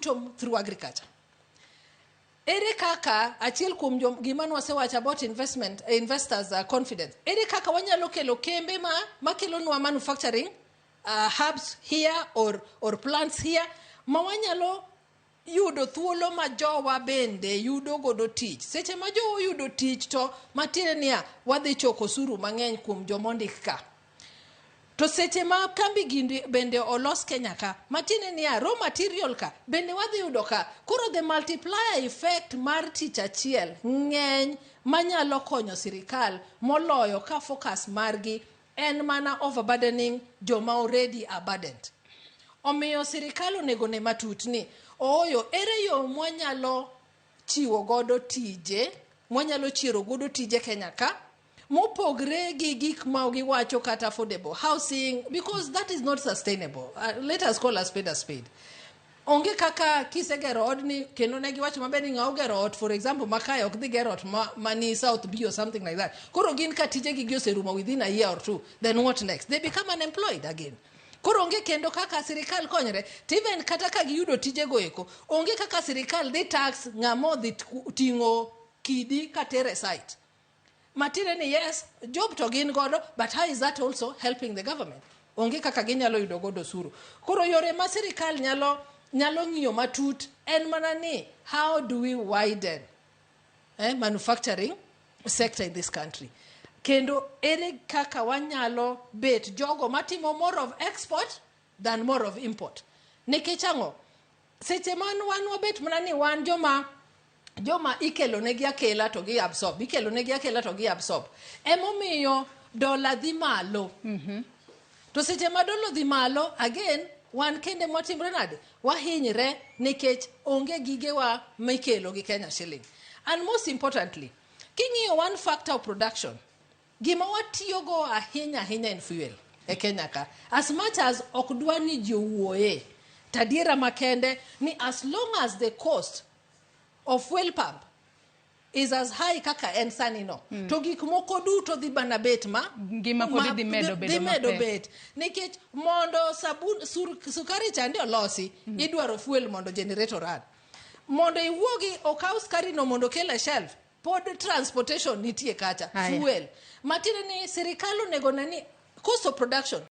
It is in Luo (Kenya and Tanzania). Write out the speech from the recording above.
yuto through agriculture. Ere kaka achiel kuom gima wasewacho about investors confidence. Ere kaka wanyalo kelo kembe ma kelo nwa manufacturing hubs here or plants here ma wanyalo yudo thuolo ma jowa bende yudo godo tich. Seche ma jowa yudo tich to matine niya wadhi choko osuru mang'eny kuom jomondik ka. To seche ma kambi gindi bende olos Kenya ka, matine niya raw material ka, bende wadhi yudo ka. Koro the multiplier effect mar tich achiel ng'eny manyalo konyo sirikal moloyo ka focus margi en mana overburdening joma already are burdened. Omiyo sirikal onego ne matut ni, oyo, ere yo mwanyalo chiwo godo tije, mwanyalo chiro godo tije Kenya ka, mopogre gi gik ma giwacho kata affordable housing, because that is not sustainable. Let us call a spade a spade. Onge kaka kisegero odni kendo ne giwacho maber ni ng'aw gero ot, for example Makaya ok dhi gero ot mani South B or something like that. Koro gin ka tije gi oserumo within a year or two, then what next? They become unemployed again. Koro onge kendo kaka sirikal konyre, even kata ka giyudo tije go eko, onge kaka sirikal dhi tax ng'amo dhi ting'o kidi katere site. Matire ni yes, job to gin godo, but how is that also helping the government? Onge kaka ginyalo yudo godo osuru. Koro yore ma sirikal nyalo ng'iyo matut en mana ni how do we widen manufacturing sector in this country? Kendo ere kaka wanyalo bet jogo matimo more of export than more of import. Nikech ang'o? Seche man wan wabet mana ni wan joma ikelo negi akela to gi absorb, ikelo negi akela to gi absorb. Emomiyo dola dhi malo. To seche ma dola dhi malo, again, wan kende motimre nade? Wahinyre nikech onge gigewa mikelo gi Kenya shilling. And most importantly, king'iyo one factor of production, gima watiyogo ahinya in fuel e Kenya ka. As much as okdwa ni ji owuoye, tadiera makende ni as long as the cost of fuel pump is as high kaka en sani no, to gik moko duto dhi bana bet gima kodi dhi medo bet. Nikech mondo sukari chande olosi, idwaro fuel mondo generator run. Mondo iwuogi okaw sukari no mondo kele shelf, pod transportation nitie kacha, fuel. Matine ni sirikal onego neni cost of production